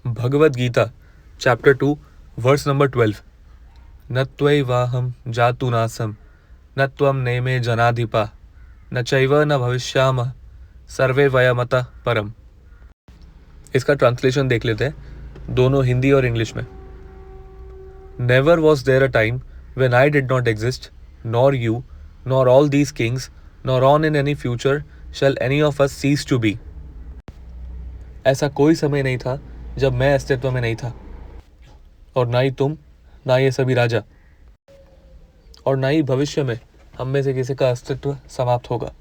Bhagavad Gita chapter 2 verse number 12। न त्वैवाहं जातु नासं न त्वं नेमे जनाधिपा न चैव न भविष्यामः सर्वे वयमतः परम। इसका ट्रांसलेशन देख लेते हैं, दोनों हिंदी और इंग्लिश में। Never was there a time when I did not exist, nor you, nor all these kings, nor on in any future shall any of us cease to be. ऐसा कोई समय नहीं था जब मैं अस्तित्व में नहीं था, और ना ही तुम, ना ये सभी राजा, और ना ही भविष्य में हम में से किसी का अस्तित्व समाप्त होगा।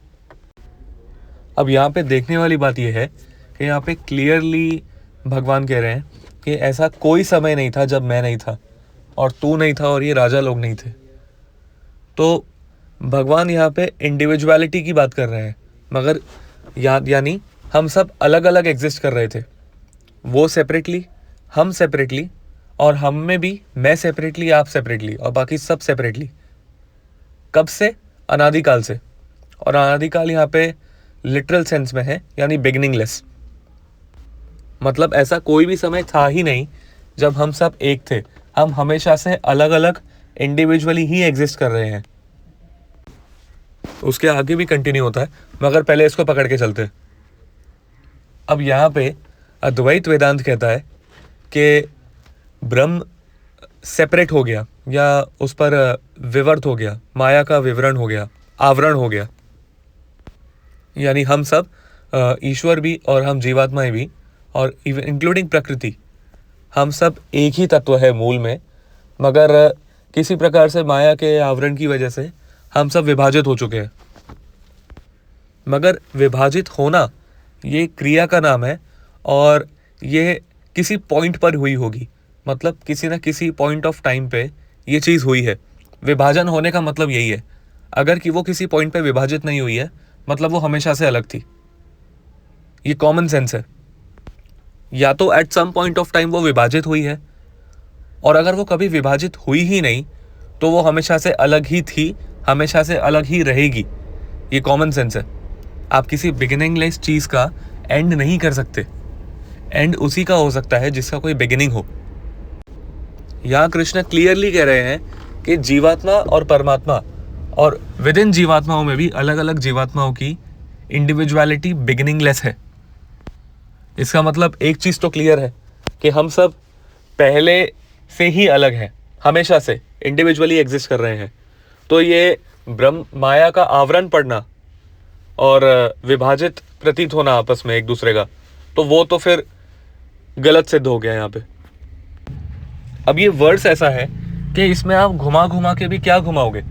अब यहाँ पे देखने वाली बात यह है कि यहाँ पे क्लियरली भगवान कह रहे हैं कि ऐसा कोई समय नहीं था जब मैं नहीं था और तू नहीं था और ये राजा लोग नहीं थे। तो भगवान यहाँ पे इंडिविजुअलिटी की बात कर रहे हैं, मगर यानी हम सब अलग अलग एग्जिस्ट कर रहे थे, वो सेपरेटली, हम सेपरेटली, और हम में भी मैं सेपरेटली, आप सेपरेटली, और बाकी सब सेपरेटली। कब से? अनादिकाल से। और अनादिकाल यहाँ पे लिटरल सेंस में है, यानी बिगिनिंगलेस। मतलब ऐसा कोई भी समय था ही नहीं जब हम सब एक थे। हम हमेशा से अलग अलग इंडिविजुअली ही एग्जिस्ट कर रहे हैं। उसके आगे भी कंटिन्यू होता है, मगर पहले इसको पकड़ के चलते हैं। अब यहाँ पे अद्वैत वेदांत कहता है कि ब्रह्म सेपरेट हो गया, या उस पर विवर्त हो गया, माया का विवरण हो गया, आवरण हो गया। यानी हम सब, ईश्वर भी और हम जीवात्माएं भी, और इंक्लूडिंग प्रकृति, हम सब एक ही तत्व है मूल में, मगर किसी प्रकार से माया के आवरण की वजह से हम सब विभाजित हो चुके हैं। मगर विभाजित होना ये क्रिया का नाम है, और ये किसी पॉइंट पर हुई होगी। मतलब किसी न किसी पॉइंट ऑफ टाइम पे ये चीज़ हुई है। विभाजन होने का मतलब यही है। अगर कि वो किसी पॉइंट पे विभाजित नहीं हुई है, मतलब वो हमेशा से अलग थी। ये कॉमन सेंस है। या तो at some point of time वो विभाजित हुई है, और अगर वो कभी विभाजित हुई ही नहीं तो वो हमेशा से अलग ही थी, हमेशा से अलग ही रहेगी। ये कॉमन सेंस है। आप किसी बिगिनिंगलेस चीज़ का एंड नहीं कर सकते। एंड उसी का हो सकता है जिसका कोई बिगिनिंग हो। यहाँ कृष्ण क्लियरली कह रहे हैं कि जीवात्मा और परमात्मा, और विद इन जीवात्माओं में भी अलग अलग जीवात्माओं की इंडिविजुअलिटी बिगिनिंगलेस है। इसका मतलब एक चीज़ तो क्लियर है कि हम सब पहले से ही अलग हैं, हमेशा से इंडिविजुअली एग्जिस्ट कर रहे हैं। तो ये ब्रह्म माया का आवरण पड़ना और विभाजित प्रतीत होना आपस में एक दूसरे का, तो वो तो फिर गलत सिद्ध हो गया यहाँ पे। अब ये वर्ड्स ऐसा है कि इसमें आप घुमा घुमा के भी क्या घुमाओगे,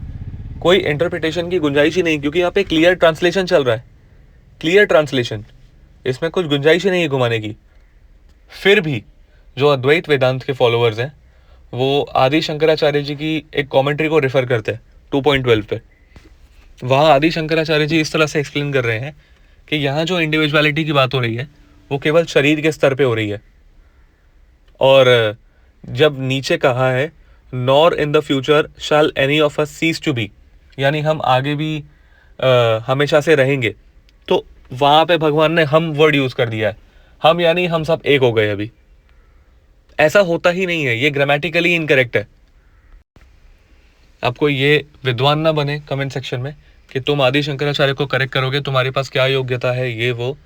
कोई इंटरप्रिटेशन की गुंजाइश ही नहीं, क्योंकि यहाँ पे क्लियर ट्रांसलेशन चल रहा है। क्लियर ट्रांसलेशन, इसमें कुछ गुंजाइश ही नहीं है घुमाने की। फिर भी जो अद्वैत वेदांत के फॉलोअर्स हैं वो आदि शंकराचार्य जी की एक कमेंट्री को रेफर करते हैं 2.12 पे। वहाँ आदि शंकराचार्य जी इस तरह से एक्सप्लेन कर रहे हैं कि यहाँ जो इंडिविजुअलिटी की बात हो रही है वो केवल शरीर के स्तर पे हो रही है, और जब नीचे कहा है nor in the future shall any of us cease to be, यानी हम आगे भी हमेशा से रहेंगे, तो वहाँ पे भगवान ने हम वर्ड यूज कर दिया है। हम यानी हम सब एक हो गए अभी। ऐसा होता ही नहीं है, ये ग्रामेटिकली इनकरेक्ट है। आपको ये विद्वान ना बने कमेंट सेक्शन में कि तुम आदि शंकराचार्य को करेक्ट करोगे, तुम्हारे पास क्या योग्यता है, ये वो।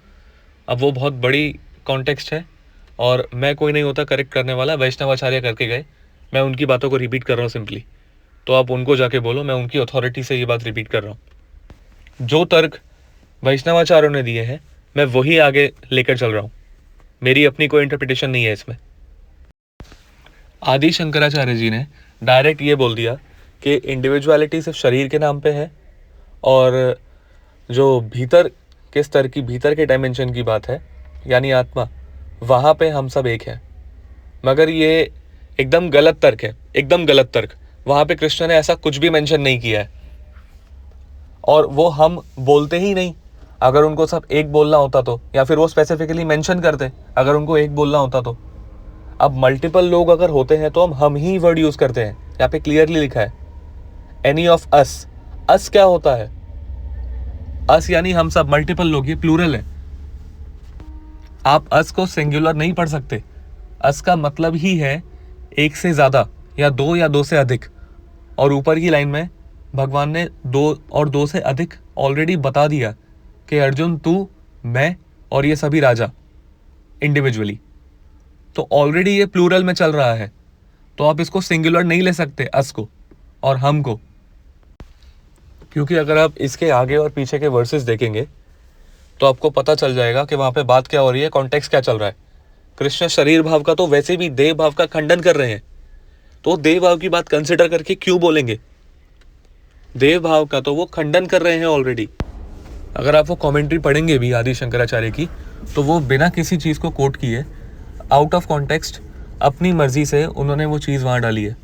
अब वो बहुत बड़ी कॉन्टेक्स्ट है, और मैं कोई नहीं होता करेक्ट करने वाला। वैष्णवाचार्य करके गए, मैं उनकी बातों को रिपीट कर रहा हूँ सिंपली। तो आप उनको जाके बोलो, मैं उनकी अथॉरिटी से ये बात रिपीट कर रहा हूँ। जो तर्क वैष्णवाचार्यों ने दिए हैं मैं वही आगे लेकर चल रहा हूँ, मेरी अपनी कोई इंटरप्रिटेशन नहीं है इसमें। आदि शंकराचार्य जी ने डायरेक्ट ये बोल दिया कि इंडिविजुअलिटी सिर्फ शरीर के नाम पे है, और जो भीतर के स्तर की, भीतर के डायमेंशन की बात है, यानी आत्मा, वहाँ पे हम सब एक हैं। मगर ये एकदम गलत तर्क है, एकदम गलत तर्क। वहाँ पे कृष्ण ने ऐसा कुछ भी मेंशन नहीं किया है, और वो हम बोलते ही नहीं। अगर उनको सब एक बोलना होता तो, या फिर वो स्पेसिफिकली मेंशन करते अगर उनको एक बोलना होता तो। अब मल्टीपल लोग अगर होते हैं तो हम ही वर्ड यूज करते हैं। यहाँ पे क्लियरली लिखा है एनी ऑफ अस। अस क्या होता है? अस यानी हम सब, मल्टीपल लोग, ये प्लूरल है। आप अस को सिंगुलर नहीं पढ़ सकते, अस का मतलब ही है एक से ज़्यादा या दो से अधिक, और ऊपर की लाइन में भगवान ने दो से अधिक ऑलरेडी बता दिया कि अर्जुन तू, मैं और ये सभी राजा इंडिविजुअली, तो ऑलरेडी ये प्लूरल में चल रहा है, तो आप इसको सिंगुलर नहीं ले सकते अस को और हम को, क्योंकि अगर आप इसके आगे और पीछे के वर्सेस देखेंगे तो आपको पता चल जाएगा कि वहां पे बात क्या हो रही है, कॉन्टेक्स्ट क्या चल रहा है। कृष्ण शरीर भाव का तो वैसे भी देह भाव का खंडन कर रहे हैं, तो देह भाव की बात कंसिडर करके क्यों बोलेंगे? देह भाव का तो वो खंडन कर रहे हैं ऑलरेडी। अगर आप वो कमेंट्री पढ़ेंगे भी आदि शंकराचार्य की, तो वो बिना किसी चीज़ को कोट किए आउट ऑफ कॉन्टेक्स्ट अपनी मर्जी से उन्होंने वो चीज़ वहाँ डाली है,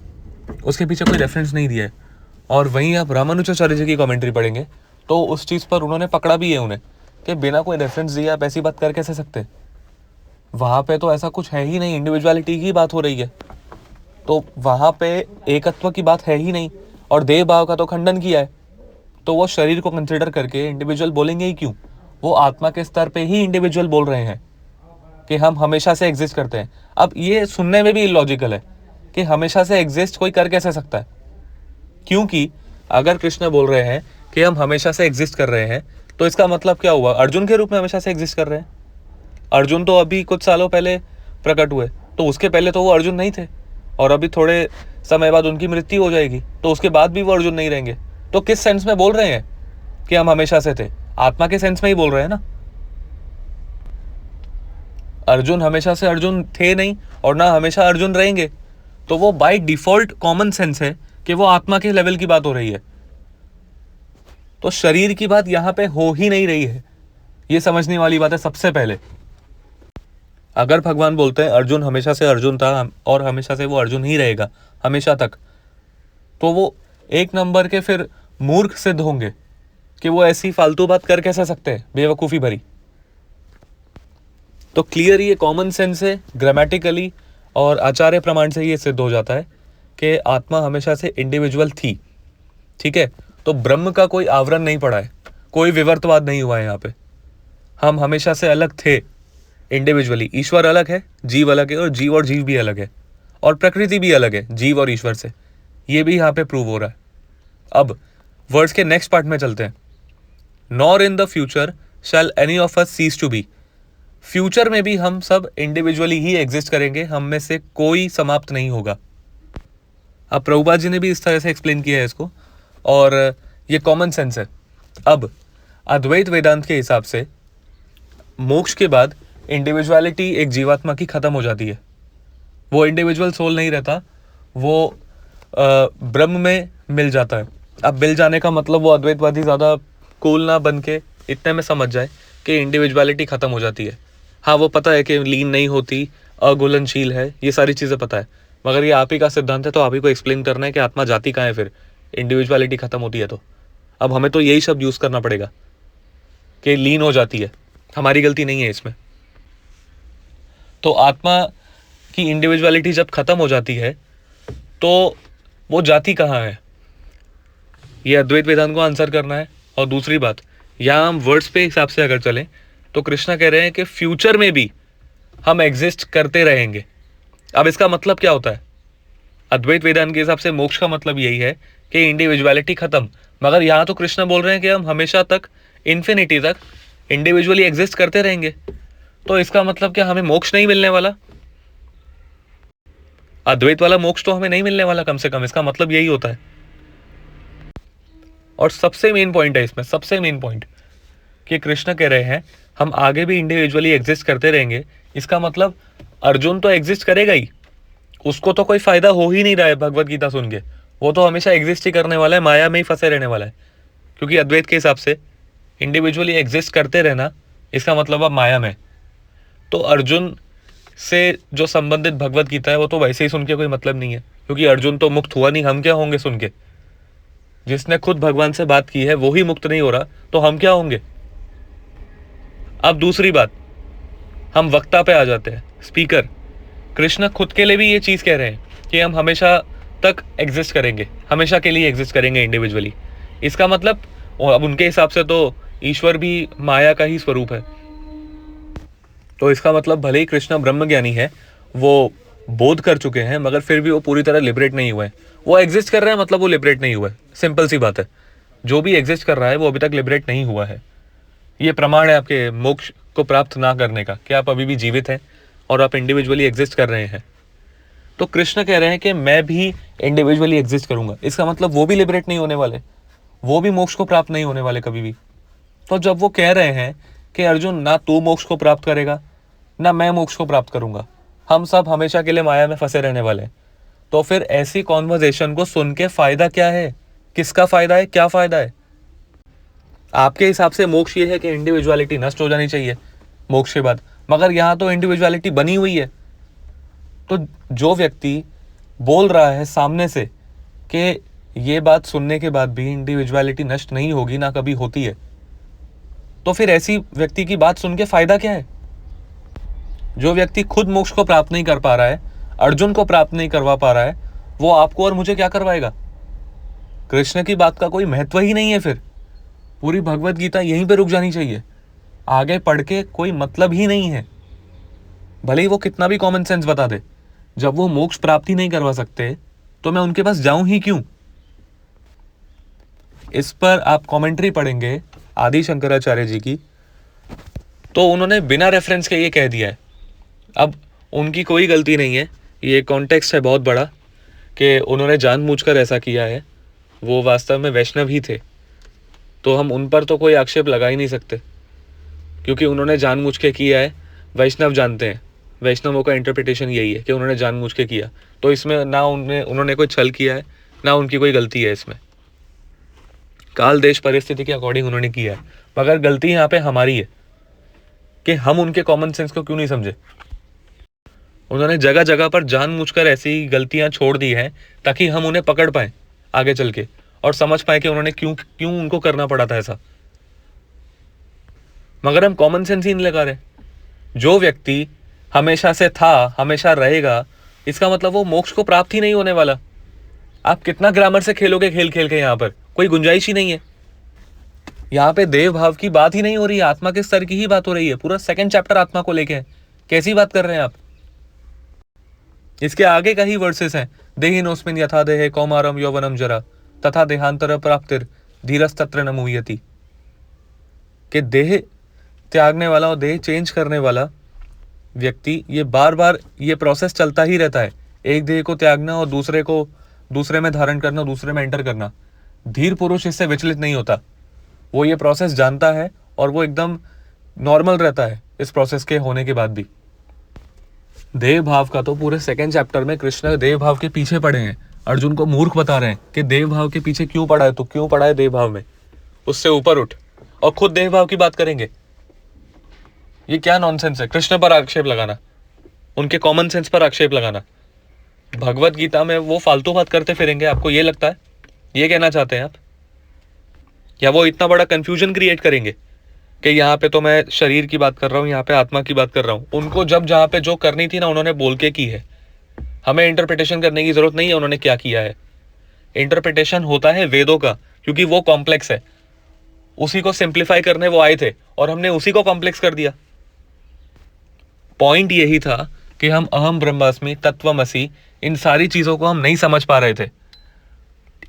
उसके पीछे कोई रेफरेंस नहीं दिया है। और वहीं आप रामानुजाचार्य जी की कमेंट्री पढ़ेंगे तो उस चीज़ पर उन्होंने पकड़ा भी है उन्हें कि बिना कोई रेफरेंस दिए आप ऐसी बात कर कैसे सकते। वहाँ पे तो ऐसा कुछ है ही नहीं, इंडिविजुअलिटी की बात हो रही है, तो वहाँ पे एकत्व की बात है ही नहीं, और देह भाव का तो खंडन किया है, तो वो शरीर को कंसिडर करके इंडिविजुअल बोलेंगे ही क्यों? वो आत्मा के स्तर पे ही इंडिविजुअल बोल रहे हैं कि हम हमेशा से एग्जिस्ट करते हैं। अब ये सुनने में भी इलॉजिकल है कि हमेशा से एग्जिस्ट कोई कर कैसे सकता है, क्योंकि अगर कृष्ण बोल रहे हैं कि हम हमेशा से एग्जिस्ट कर रहे हैं, तो इसका मतलब क्या हुआ? अर्जुन के रूप में हमेशा से एग्जिस्ट कर रहे हैं। अर्जुन तो अभी कुछ सालों पहले प्रकट हुए, तो उसके पहले तो वो अर्जुन नहीं थे, और अभी थोड़े समय बाद उनकी मृत्यु हो जाएगी, तो उसके बाद भी वो अर्जुन नहीं रहेंगे। तो किस सेंस में बोल रहे हैं कि हम हमेशा से थे? आत्मा के सेंस में ही बोल रहे हैं ना। अर्जुन हमेशा से अर्जुन थे नहीं और ना हमेशा अर्जुन रहेंगे, तो वो बाय डिफॉल्ट कॉमन सेंस है कि वो आत्मा के लेवल की बात हो रही है। तो शरीर की बात यहां पे हो ही नहीं रही है, ये समझने वाली बात है सबसे पहले। अगर भगवान बोलते हैं अर्जुन हमेशा से अर्जुन था और हमेशा से वो अर्जुन ही रहेगा हमेशा तक, तो वो एक नंबर के फिर मूर्ख सिद्ध होंगे कि वो ऐसी फालतू बात कर कैसे सकते हैं, बेवकूफ़ी भरी। तो क्लियर ये कॉमन सेंस है, ग्रामेटिकली और आचार्य प्रमाण से ये सिद्ध हो जाता है कि आत्मा हमेशा से इंडिविजुअल थी। ठीक है, तो ब्रह्म का कोई आवरण नहीं पड़ा है, कोई विवर्तवाद नहीं हुआ है यहाँ पे। हम हमेशा से अलग थे इंडिविजुअली, ईश्वर अलग है, जीव अलग है, और जीव भी अलग है, और प्रकृति भी अलग है जीव और ईश्वर से, ये भी यहाँ पे प्रूव हो रहा है। अब वर्ड्स के नेक्स्ट पार्ट में चलते हैं। Nor in the future shall any of us cease to be. Future में भी हम सब इंडिविजुअली ही एग्जिस्ट करेंगे, हम में से कोई समाप्त नहीं होगा। अब प्रभुपाद जी ने भी इस तरह से एक्सप्लेन किया है इसको, और ये कॉमन सेंस है। अब अद्वैत वेदांत के हिसाब से मोक्ष के बाद इंडिविजुअलिटी एक जीवात्मा की खत्म हो जाती है, वो इंडिविजुअल सोल नहीं रहता, वो ब्रह्म में मिल जाता है। अब मिल जाने का मतलब वो अद्वैतवादी ज़्यादा कूल ना बन के इतने में समझ जाए कि इंडिविजुअलिटी खत्म हो जाती है। हाँ, वो पता है कि लीन नहीं होती, अघुलनशील है, ये सारी चीज़ें पता है, मगर ये आप ही का सिद्धांत है, तो आप ही को एक्सप्लेन करना है कि आत्मा जाती कहाँ है फिर इंडिविजुअलिटी खत्म होती है। तो अब हमें तो यही शब्द यूज़ करना पड़ेगा कि लीन हो जाती है, हमारी गलती नहीं है इसमें। तो आत्मा की इंडिविजुअलिटी जब खत्म हो जाती है तो वो जाती कहाँ है, ये अद्वैत वेदांत को आंसर करना है। और दूसरी बात, यहाँ हम वर्ड्स पे हिसाब से अगर चलें तो कृष्णा कह रहे हैं कि फ्यूचर में भी हम एग्जिस्ट करते रहेंगे। अब इसका मतलब क्या होता है? अद्वैत वेदांत के हिसाब से मोक्ष का मतलब यही है कि इंडिविजुअलिटी खत्म, मगर यहाँ तो कृष्ण बोल रहे हैं कि हम हमेशा तक, इन्फिनिटी तक इंडिविजुअली एग्जिस्ट करते रहेंगे। तो इसका मतलब क्या हमें मोक्ष नहीं मिलने वाला? अद्वैत वाला मोक्ष तो हमें नहीं मिलने वाला, कम से कम इसका मतलब यही होता है। और सबसे मेन पॉइंट है इसमें, सबसे मेन पॉइंट कि कृष्ण कह रहे हैं हम आगे भी इंडिविजुअली एग्जिस्ट करते रहेंगे। इसका मतलब अर्जुन तो एग्जिस्ट करेगा ही, उसको तो कोई फायदा हो ही नहीं रहा है भगवत गीता सुन के, वो तो हमेशा एग्जिस्ट ही करने वाला है, माया में ही फंसे रहने वाला है। क्योंकि अद्वैत के हिसाब से इंडिविजुअली एग्जिस्ट करते रहना इसका मतलब अब माया में। तो अर्जुन से जो संबंधित भगवत गीता है वो तो वैसे ही सुन के कोई मतलब नहीं है, क्योंकि अर्जुन तो मुक्त हुआ नहीं, हम क्या होंगे सुन के? जिसने खुद भगवान से बात की है वो ही मुक्त नहीं हो रहा, तो हम क्या होंगे? अब दूसरी बात, हम वक्ता पे आ जाते हैं, स्पीकर। कृष्ण खुद के लिए भी ये चीज़ कह रहे हैं कि हम हमेशा तक एग्जिस्ट करेंगे, हमेशा के लिए एग्जिस्ट करेंगे इंडिविजुअली। इसका मतलब अब उनके हिसाब से तो ईश्वर भी माया का ही स्वरूप है। तो इसका मतलब भले ही कृष्ण ब्रह्मज्ञानी है, वो बोध कर चुके हैं, मगर फिर भी वो पूरी तरह लिबरेट नहीं हुए हैं। वो एग्जिस्ट कर रहे हैं, मतलब वो लिबरेट नहीं हुआ है। सिंपल सी बात है, जो भी एग्जिस्ट कर रहा है वो अभी तक लिबरेट नहीं हुआ है। ये प्रमाण है आपके मोक्ष को प्राप्त ना करने का, कि आप अभी भी जीवित हैं और आप इंडिविजुअली एग्जिस्ट कर रहे हैं। तो कृष्ण कह रहे हैं कि मैं भी इंडिविजुअली एग्जिस्ट करूंगा, इसका मतलब वो भी लिबरेट नहीं होने वाले, वो भी मोक्ष को प्राप्त नहीं होने वाले कभी भी। तो जब वो कह रहे हैं कि अर्जुन, ना तू मोक्ष को प्राप्त करेगा ना मैं मोक्ष को प्राप्त करूंगा, हम सब हमेशा के लिए माया में फंसे रहने वाले हैं, तो फिर ऐसी कॉन्वर्जेशन को सुन के फायदा क्या है? किसका फायदा है? क्या फायदा है? आपके हिसाब से मोक्ष ये है कि इंडिविजुअलिटी नष्ट हो जानी चाहिए मोक्ष के बाद, मगर यहां तो इंडिविजुअलिटी बनी हुई है। तो जो व्यक्ति बोल रहा है सामने से कि ये बात सुनने के बाद भी इंडिविजुअलिटी नष्ट नहीं होगी, ना कभी होती है, तो फिर ऐसी व्यक्ति की बात सुन के फायदा क्या है? जो व्यक्ति खुद मोक्ष को प्राप्त नहीं कर पा रहा है, अर्जुन को प्राप्त नहीं करवा पा रहा है, वो आपको और मुझे क्या करवाएगा? कृष्ण की बात का कोई महत्व ही नहीं है। फिर पूरी भगवत गीता यहीं पे रुक जानी चाहिए, आगे पढ़ के कोई मतलब ही नहीं है। भले ही वो कितना भी कॉमन सेंस बता दे, जब वो मोक्ष प्राप्ति नहीं करवा सकते तो मैं उनके पास जाऊं ही क्यों? इस पर आप कमेंट्री पढ़ेंगे आदि शंकराचार्य जी की, तो उन्होंने बिना रेफरेंस के ये कह दिया है। अब उनकी कोई गलती नहीं है, ये कॉन्टेक्स्ट है बहुत बड़ा कि उन्होंने जानबूझकर ऐसा किया है। वो वास्तव में वैष्णव ही थे, तो हम उन पर तो कोई आक्षेप लगा ही नहीं सकते, क्योंकि उन्होंने जानबूझ के किया है। वैष्णव जानते हैं, वैष्णवों का इंटरप्रिटेशन यही है कि उन्होंने जानबूझ के किया, तो इसमें ना उन्होंने कोई छल किया है, ना उनकी कोई गलती है इसमें। काल देश परिस्थिति के अकॉर्डिंग उन्होंने किया है, मगर गलती यहाँ पे हमारी है कि हम उनके कॉमन सेंस को क्यों नहीं समझे। उन्होंने जगह जगह पर जानबूझकर ऐसी गलतियां छोड़ दी हैं ताकि हम उन्हें पकड़ पाए आगे चल के, और समझ पाए कि उन्होंने क्यों क्यों उनको करना पड़ा था ऐसा। मगर हम कॉमन सेंस ही नहीं लगा रहे। जो व्यक्ति हमेशा से था, हमेशा रहेगा, इसका मतलब वो मोक्ष को प्राप्त ही नहीं होने वाला। आप कितना ग्रामर से खेलोगे खेल खेल के, यहाँ पर कोई गुंजाइश ही नहीं है। यहाँ पे देव भाव की बात ही नहीं हो रही है, आत्मा के स्तर की ही बात हो रही है। पूरा सेकंड चैप्टर आत्मा को लेके है, कैसी बात कर रहे हैं आप? इसके आगे का ही वर्सेस हैं, देहिनोस्मिन यथा देहे कौमारम यौवनम जरा तथा देहांतर प्राप्तिर धीरस्तत्र न मुह्यति, कि देह त्यागने वाला और देह चेंज करने वाला व्यक्ति, ये बार बार ये प्रोसेस चलता ही रहता है। एक देह को त्यागना और दूसरे में धारण करना, दूसरे में एंटर करना। धीर पुरुष इससे विचलित नहीं होता, वो ये प्रोसेस जानता है और वो एकदम नॉर्मल रहता है इस प्रोसेस के होने के बाद भी। देव भाव का तो पूरे सेकंड चैप्टर में कृष्ण देव भाव के पीछे पड़े हैं, अर्जुन को मूर्ख बता रहे हैं कि देव भाव के पीछे क्यों पड़ा है, तो क्यों पड़ा है देव भाव में, उससे ऊपर उठ, और खुद देव भाव की बात करेंगे। ये क्या नॉनसेंस है? कृष्ण पर आक्षेप लगाना, उनके कॉमन सेंस पर आक्षेप लगाना। भगवत गीता में वो फालतू बात करते फिरेंगे, आपको ये लगता है? ये कहना चाहते हैं आप? या वो इतना बड़ा कंफ्यूजन क्रिएट करेंगे कि यहाँ पे तो मैं शरीर की बात कर रहा हूँ, यहाँ पे आत्मा की बात कर रहा हूँ। उनको जब जहाँ पे जो करनी थी ना, उन्होंने बोल के की है। हमें इंटरप्रिटेशन करने की जरूरत नहीं है उन्होंने क्या किया है। इंटरप्रिटेशन होता है वेदों का, क्योंकि वो कॉम्प्लेक्स है, उसी को सिंप्लीफाई करने वो आए थे और हमने उसी को कॉम्प्लेक्स कर दिया। पॉइंट यही था कि हम अहम ब्रह्मास्मि, तत्वमसि, इन सारी चीजों को हम नहीं समझ पा रहे थे।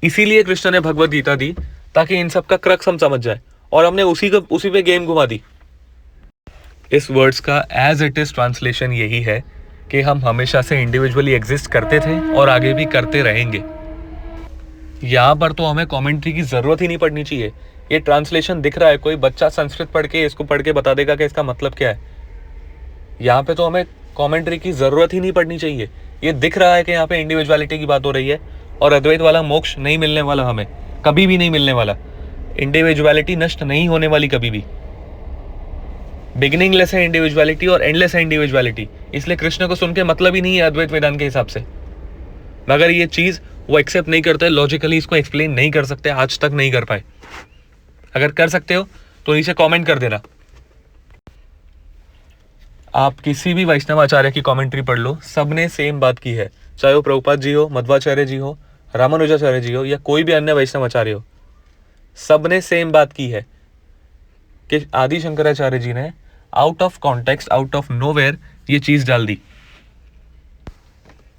इसीलिए कृष्ण ने भगवत गीता दी, ताकि इन सब का क्रक्स हम समझ जाए, और हमने उसी पे गेम घुमा दी। इस वर्ड्स का एज इट इज ट्रांसलेशन यही है कि हम हमेशा से इंडिविजुअली एग्जिस्ट करते थे और आगे भी करते रहेंगे। यहाँ पर तो हमें कमेंट्री की जरूरत ही नहीं पड़नी चाहिए। ये ट्रांसलेशन दिख रहा है, कोई बच्चा संस्कृत पढ़ के इसको पढ़ के बता देगा कि इसका मतलब क्या है। यहाँ पे तो हमें कमेंट्री की जरूरत ही नहीं पड़नी चाहिए। ये दिख रहा है कि यहाँ पे इंडिविजुअलिटी की बात हो रही है, और अद्वैत वाला मोक्ष नहीं मिलने वाला, हमें कभी भी नहीं मिलने वाला। इंडिविजुअलिटी नष्ट नहीं होने वाली कभी भी। बिगिनिंगलेस है इंडिविजुअलिटी और एंडलेस है इंडिविजुअलिटी, इसलिए कृष्ण को सुन के मतलब ही नहीं है अद्वैत वेदांत के हिसाब से। मगर ये चीज वो एक्सेप्ट नहीं करते, लॉजिकली इसको एक्सप्लेन नहीं कर सकते, आज तक नहीं कर पाए। अगर कर सकते हो तो नीचे कमेंट कर देना। आप किसी भी वैष्णवाचार्य की कमेंट्री पढ़ लो, सबने सेम बात की है, चाहे वो प्रभुपाद जी हो, मध्वाचार्य जी हो, रामानुजाचार्य जी हो, या कोई भी अन्य वैष्णवाचार्य हो, सबने सेम बात की है कि आदि शंकराचार्य जी ने out of context, out of nowhere ये चीज डाल दी।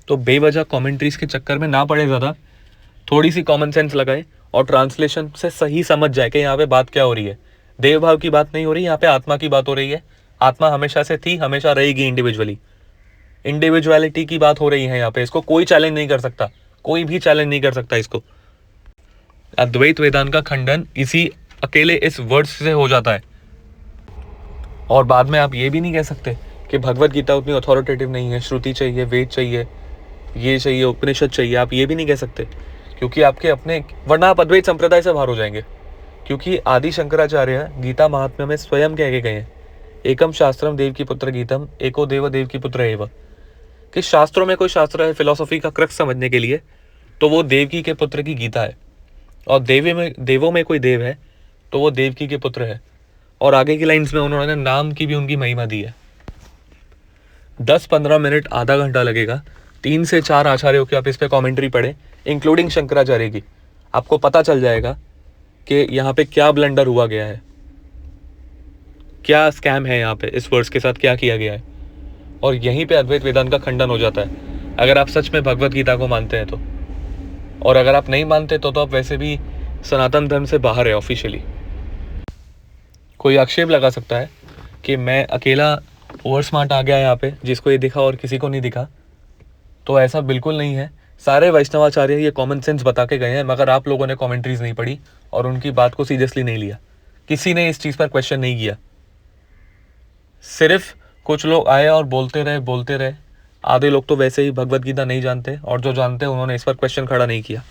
तो बेवजह कमेंट्रीज के चक्कर में ना पड़े ज़्यादा, थोड़ी सी कॉमन सेंस लगाए और ट्रांसलेशन से सही समझ जाए कि यहाँ पे बात क्या हो रही है। देव भाव की बात नहीं हो रही, यहाँ पे आत्मा की बात हो रही है। आत्मा हमेशा से थी, हमेशा रहेगी इंडिविजुअली। इंडिविजुअलिटी की बात हो रही है यहाँ पे, इसको कोई चैलेंज नहीं कर सकता, कोई भी चैलेंज नहीं कर सकता इसको। अद्वैत वेदांत का खंडन इसी अकेले इस वर्ड्स से हो जाता है। और बाद में आप ये भी नहीं कह सकते कि भगवत गीता उतनी अथॉरिटेटिव नहीं है, श्रुति चाहिए, वेद चाहिए, ये चाहिए, उपनिषद चाहिए, आप ये भी नहीं कह सकते, क्योंकि आपके अपने, वरना आप अद्वैत संप्रदाय से बाहर हो जाएंगे। क्योंकि आदि शंकराचार्य गीता महात्म्य में स्वयं कह के गए हैं, एकम शास्त्रम देव की पुत्र गीतम, एको देव देव की पुत्र एव। कि शास्त्रों में कोई शास्त्र है फिलोसॉफी का क्रक्स समझने के लिए, तो वो देवकी के पुत्र की गीता है। और देवों में कोई देव है तो वो देवकी के पुत्र है। और आगे की लाइंस में उन्होंने नाम की भी उनकी महिमा दी है। 10-15 मिनट, आधा घंटा लगेगा, 3 से 4 आचार्यों की आप इस पे कमेंट्री पढ़े, इंक्लूडिंग शंकराचार्य की, आपको पता चल जाएगा कि यहाँ पे क्या ब्लंडर हुआ गया है, क्या स्कैम है यहाँ पे, इस वर्ड्स के साथ क्या किया गया है। और यहीं पे अद्वैत वेदांत का खंडन हो जाता है, अगर आप सच में भगवत गीता को मानते हैं तो। और अगर आप नहीं मानते तो आप वैसे भी सनातन धर्म से बाहर है ऑफिशियली। कोई आक्षेप लगा सकता है कि मैं अकेला ओवर स्मार्ट आ गया यहाँ पे, जिसको ये दिखा और किसी को नहीं दिखा। तो ऐसा बिल्कुल नहीं है, सारे वैष्णवाचार्य ये कॉमन सेंस बता के गए हैं, मगर आप लोगों ने कमेंट्रीज नहीं पढ़ी और उनकी बात को सीरियसली नहीं लिया। किसी ने इस चीज़ पर क्वेश्चन नहीं किया, सिर्फ कुछ लोग आए और बोलते रहे। आधे लोग तो वैसे ही भगवत गीता नहीं जानते, और जो जानते हैं उन्होंने इस पर क्वेश्चन खड़ा नहीं किया।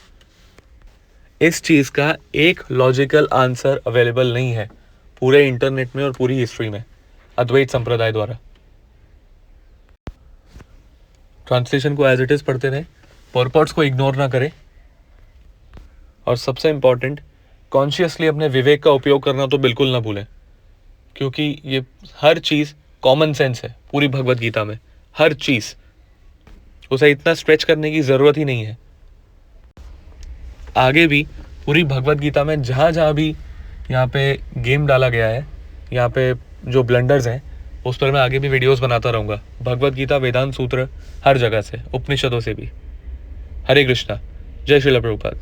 इस चीज़ का एक लॉजिकल आंसर अवेलेबल नहीं है पूरे इंटरनेट में और पूरी हिस्ट्री में अद्वैत संप्रदाय द्वारा। ट्रांसलेशन को एज इट इज़ पढ़ते रहे, पर्पट्स को इग्नोर ना करें, और सबसे इंपॉर्टेंट, कॉन्शियसली अपने विवेक का उपयोग करना तो बिल्कुल ना भूलें, क्योंकि ये हर चीज़ कॉमन सेंस है पूरी भगवत गीता में। हर चीज़, उसे इतना स्ट्रेच करने की ज़रूरत ही नहीं है। आगे भी पूरी भगवत गीता में जहाँ जहाँ भी यहाँ पे गेम डाला गया है, यहाँ पे जो ब्लंडर्स हैं, उस पर मैं आगे भी वीडियोस बनाता रहूँगा। भगवत गीता, वेदांत सूत्र, हर जगह से, उपनिषदों से भी। हरे कृष्णा, जय श्रील प्रभुपाद।